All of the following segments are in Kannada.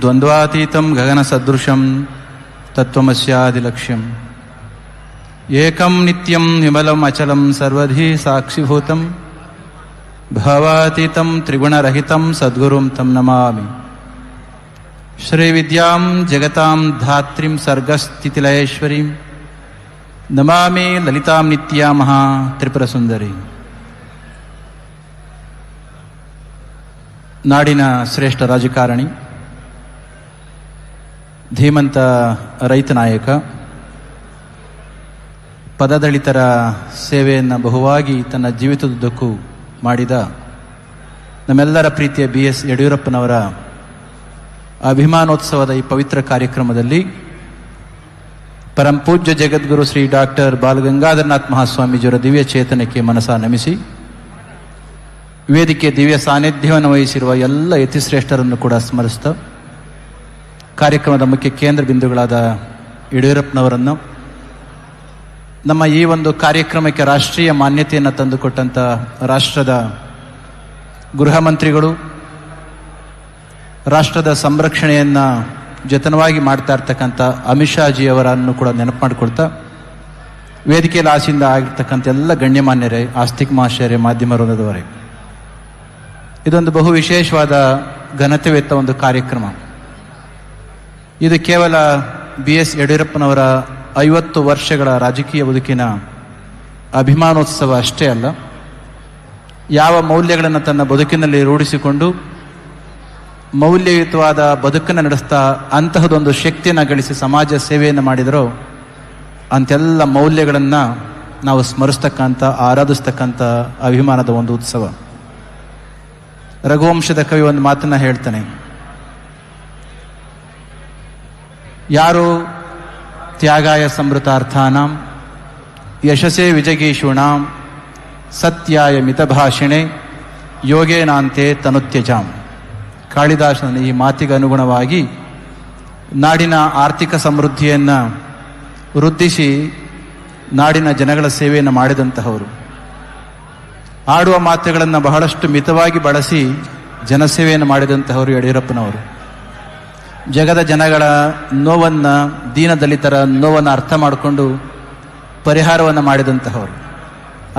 ದ್ವಂದ್ವಾತೀತಂ ಗಗನಸದೃಶಂ ತತ್ವಮಸ್ಯಾದಿಲಕ್ಷ್ಯಂ ಏಕಂ ನಿತ್ಯಂ ವಿಮಲಂ ಅಚಲಂ ಸರ್ವಧಿ ಸಾಕ್ಷಿಭೂತಂ ಭಾವಾತೀತಂ ತ್ರಿಗುಣರಹಿತಂ ಸದ್ಗುರುಂ ತಂ ನಮಾಮಿ. ಶ್ರೀವಿದ್ಯಾಂ ಜಗತಾಂ ಧಾತ್ರಿಂ ಸರ್ಗಸ್ಥಿತಿಲಯೇಶ್ವರೀಂ ನಮಾಮಿ ಲಲಿತಾಂ ನಿತ್ಯಾಮಃ ತ್ರಿಪುರಸುಂದರಿ. ನಾಡಿನ ಶ್ರೇಷ್ಠ ರಾಜಕಾರಣಿ, ಧೀಮಂತ ರೈತ ನಾಯಕ, ಪದದಲಿತರ ಸೇವೆಯನ್ನು ಬಹುವಾಗಿ ತನ್ನ ಜೀವಿತದುದ್ದಕ್ಕೂ ಮಾಡಿದ ನಮ್ಮೆಲ್ಲರ ಪ್ರೀತಿಯ BS ಯಡಿಯೂರಪ್ಪನವರ ಅಭಿಮಾನೋತ್ಸವದ ಈ ಪವಿತ್ರ ಕಾರ್ಯಕ್ರಮದಲ್ಲಿ ಪರಂಪೂಜ್ಯ ಜಗದ್ಗುರು ಶ್ರೀ ಡಾಕ್ಟರ್ ಬಾಲಗಂಗಾಧರನಾಥ್ ಮಹಾಸ್ವಾಮೀಜಿಯವರ ದಿವ್ಯ ಚೇತನಕ್ಕೆ ಮನಸ ನಮಿಸಿ, ವೇದಿಕೆ ದಿವ್ಯ ಸಾನ್ನಿಧ್ಯವನ್ನು ವಹಿಸಿರುವ ಎಲ್ಲ ಯತಿಶ್ರೇಷ್ಠರನ್ನು ಕೂಡ ಸ್ಮರಿಸ್ತಾ, ಕಾರ್ಯಕ್ರಮದ ಮುಖ್ಯ ಕೇಂದ್ರ ಬಿಂದುಗಳಾದ ಯಡಿಯೂರಪ್ಪನವರನ್ನು, ನಮ್ಮ ಈ ಒಂದು ಕಾರ್ಯಕ್ರಮಕ್ಕೆ ರಾಷ್ಟ್ರೀಯ ಮಾನ್ಯತೆಯನ್ನು ತಂದುಕೊಟ್ಟಂಥ ರಾಷ್ಟ್ರದ ಗೃಹ ಮಂತ್ರಿಗಳು, ರಾಷ್ಟ್ರದ ಸಂರಕ್ಷಣೆಯನ್ನು ಜತನವಾಗಿ ಮಾಡ್ತಾ ಇರ್ತಕ್ಕಂಥ ಅಮಿತ್ ಶಾ ಜಿಯವರನ್ನು ಕೂಡ ನೆನಪು ಮಾಡಿಕೊಳ್ತಾ, ವೇದಿಕೆಯಲ್ಲಿ ಆಸೆಯಿಂದ ಆಗಿರ್ತಕ್ಕಂಥ ಎಲ್ಲ ಗಣ್ಯಮಾನ್ಯರೇ, ಆಸ್ತಿಕ ಮಹಾಶಯರೇ, ಮಾಧ್ಯಮ ವೃಂದದವರೇ, ಇದೊಂದು ಬಹು ವಿಶೇಷವಾದ ಘನತೆವೆತ್ತ ಒಂದು ಕಾರ್ಯಕ್ರಮ. ಇದು ಕೇವಲ BS ಯಡಿಯೂರಪ್ಪನವರ 50 ವರ್ಷಗಳ ರಾಜಕೀಯ ಬದುಕಿನ ಅಭಿಮಾನೋತ್ಸವ ಅಷ್ಟೇ ಅಲ್ಲ, ಯಾವ ಮೌಲ್ಯಗಳನ್ನು ತನ್ನ ಬದುಕಿನಲ್ಲಿ ರೂಢಿಸಿಕೊಂಡು ಮೌಲ್ಯಯುತವಾದ ಬದುಕನ್ನು ನಡೆಸ್ತಾ ಅಂತಹದೊಂದು ಶಕ್ತಿಯನ್ನು ಗಳಿಸಿ ಸಮಾಜ ಸೇವೆಯನ್ನು ಮಾಡಿದರೋ ಅಂತೆಲ್ಲ ಮೌಲ್ಯಗಳನ್ನು ನಾವು ಸ್ಮರಿಸ್ತಕ್ಕಂಥ, ಆರಾಧಿಸ್ತಕ್ಕಂಥ ಅಭಿಮಾನದ ಒಂದು ಉತ್ಸವ. ರಘುವಂಶದ ಕವಿ ಒಂದು ಮಾತನ್ನು ಹೇಳ್ತಾನೆ, ಯಾರು ತ್ಯಾಗಾಯ ಸಮೃತಾರ್ಥಾನಾಂ ಯಶಸ್ಸೇ ವಿಜಗೀಷೂಣಾಂ ಸತ್ಯಾಯ ಮಿತಭಾಷಿಣೆ ಯೋಗೇನಾಂತೆ ತನುತ್ಯಜಾಂ. ಕಾಳಿದಾಸನ ಈ ಮಾತಿಗೆ ಅನುಗುಣವಾಗಿ ನಾಡಿನ ಆರ್ಥಿಕ ಸಮೃದ್ಧಿಯನ್ನು ವೃದ್ಧಿಸಿ ನಾಡಿನ ಜನಗಳ ಸೇವೆಯನ್ನು ಮಾಡಿದಂತಹವರು, ಆಡುವ ಮಾತುಗಳನ್ನು ಬಹಳಷ್ಟು ಮಿತವಾಗಿ ಬಳಸಿ ಜನಸೇವೆಯನ್ನು ಮಾಡಿದಂತಹವರು ಯಡಿಯೂರಪ್ಪನವರು. ಜಗದ ಜನಗಳ ನೋವನ್ನು, ದೀನದಲಿತರ ನೋವನ್ನು ಅರ್ಥ ಮಾಡಿಕೊಂಡು ಪರಿಹಾರವನ್ನು ಮಾಡಿದಂತಹವರು.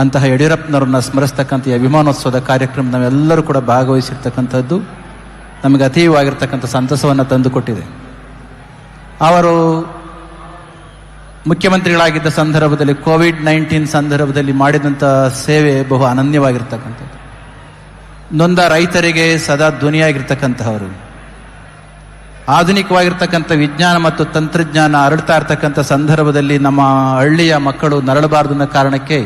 ಅಂತಹ ಯಡಿಯೂರಪ್ಪನವ್ರನ್ನ ಸ್ಮರಿಸ್ತಕ್ಕಂಥ ಈ ಅಭಿಮಾನೋತ್ಸವದ ಕಾರ್ಯಕ್ರಮ ನಾವೆಲ್ಲರೂ ಕೂಡ ಭಾಗವಹಿಸಿರ್ತಕ್ಕಂಥದ್ದು ನಮಗೆ ಅತೀವವಾಗಿರ್ತಕ್ಕಂಥ ಸಂತಸವನ್ನು ತಂದುಕೊಟ್ಟಿದೆ. ಅವರು ಮುಖ್ಯಮಂತ್ರಿಗಳಾಗಿದ್ದ ಸಂದರ್ಭದಲ್ಲಿ, ಕೋವಿಡ್-19 ಸಂದರ್ಭದಲ್ಲಿ ಮಾಡಿದಂಥ ಸೇವೆ ಬಹು ಅನನ್ಯವಾಗಿರ್ತಕ್ಕಂಥದ್ದು. ನೊಂದ ರೈತರಿಗೆ ಸದಾ ಧ್ವನಿಯಾಗಿರ್ತಕ್ಕಂಥವರು. ಆಧುನಿಕವಾಗಿರ್ತಕ್ಕಂಥ ವಿಜ್ಞಾನ ಮತ್ತು ತಂತ್ರಜ್ಞಾನ ಹರಡ್ತಾ ಇರ್ತಕ್ಕಂಥ ಸಂದರ್ಭದಲ್ಲಿ ನಮ್ಮ ಹಳ್ಳಿಯ ಮಕ್ಕಳು ನರಳಬಾರದು ಅನ್ನೋ ಕಾರಣಕ್ಕೆ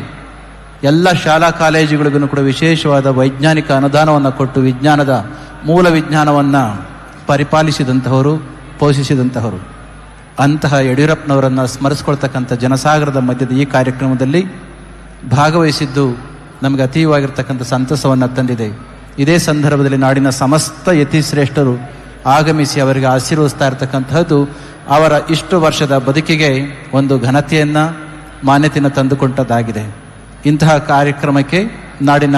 ಎಲ್ಲ ಶಾಲಾ ಕಾಲೇಜುಗಳಿಗೂ ಕೂಡ ವಿಶೇಷವಾದ ವೈಜ್ಞಾನಿಕ ಅನುದಾನವನ್ನು ಕೊಟ್ಟು ವಿಜ್ಞಾನದ ಮೂಲ ವಿಜ್ಞಾನವನ್ನು ಪರಿಪಾಲಿಸಿದಂತಹವರು, ಪೋಷಿಸಿದಂತಹವರು. ಅಂತಹ ಯಡಿಯೂರಪ್ಪನವರನ್ನು ಸ್ಮರಿಸ್ಕೊಳ್ತಕ್ಕಂಥ ಜನಸಾಗರದ ಮಧ್ಯದ ಈ ಕಾರ್ಯಕ್ರಮದಲ್ಲಿ ಭಾಗವಹಿಸಿದ್ದು ನಮಗೆ ಅತೀವವಾಗಿರ್ತಕ್ಕಂಥ ಸಂತಸವನ್ನು ತಂದಿದೆ. ಇದೇ ಸಂದರ್ಭದಲ್ಲಿ ನಾಡಿನ ಸಮಸ್ತ ಯತಿಶ್ರೇಷ್ಠರು ಆಗಮಿಸಿ ಅವರಿಗೆ ಆಶೀರ್ವದಿಸ್ತಾ ಇರತಕ್ಕಂತಹದ್ದು ಅವರ ಇಷ್ಟು ವರ್ಷದ ಬದುಕಿಗೆ ಒಂದು ಘನತೆಯನ್ನು, ಮಾನ್ಯತೆಯನ್ನು ತಂದುಕೊಂಡದ್ದಾಗಿದೆ. ಇಂತಹ ಕಾರ್ಯಕ್ರಮಕ್ಕೆ ನಾಡಿನ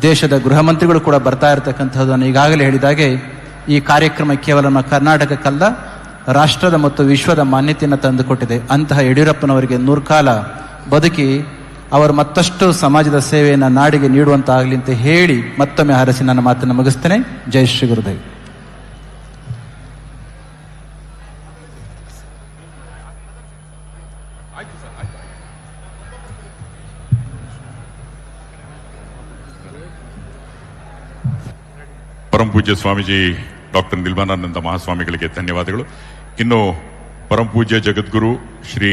ದೇಶದ ಗೃಹ ಮಂತ್ರಿಗಳು ಕೂಡ ಬರ್ತಾ ಇರತಕ್ಕಂಥದ್ದನ್ನು ಈಗಾಗಲೇ ಹೇಳಿದಾಗೆ ಈ ಕಾರ್ಯಕ್ರಮ ಕೇವಲ ನಮ್ಮ ಕರ್ನಾಟಕಕ್ಕಲ್ಲ, ರಾಷ್ಟ್ರದ ಮತ್ತು ವಿಶ್ವದ ಮಾನ್ಯತೆಯನ್ನು ತಂದುಕೊಟ್ಟಿದೆ. ಅಂತಹ ಯಡಿಯೂರಪ್ಪನವರಿಗೆ 100 ಕಾಲ ಬದುಕಿ ಅವರು ಮತ್ತಷ್ಟು ಸಮಾಜದ ಸೇವೆಯನ್ನು ನಾಡಿಗೆ ನೀಡುವಂತಾಗಲಿ ಅಂತ ಹೇಳಿ ಮತ್ತೊಮ್ಮೆ ಹರಸಿ ನನ್ನ ಮಾತನ್ನು ಮುಗಿಸ್ತೇನೆ. ಜೈ ಶ್ರೀ ಗುರುದೇವ್. ಪರಮಪೂಜ್ಯ ಸ್ವಾಮೀಜಿ ಡಾಕ್ಟರ್ ನಿರ್ಮಲಾನಂದ ಮಹಾಸ್ವಾಮಿಗಳಿಗೆ ಧನ್ಯವಾದಗಳು. ಇನ್ನು ಪರಮಪೂಜ್ಯ ಜಗದ್ಗುರು ಶ್ರೀ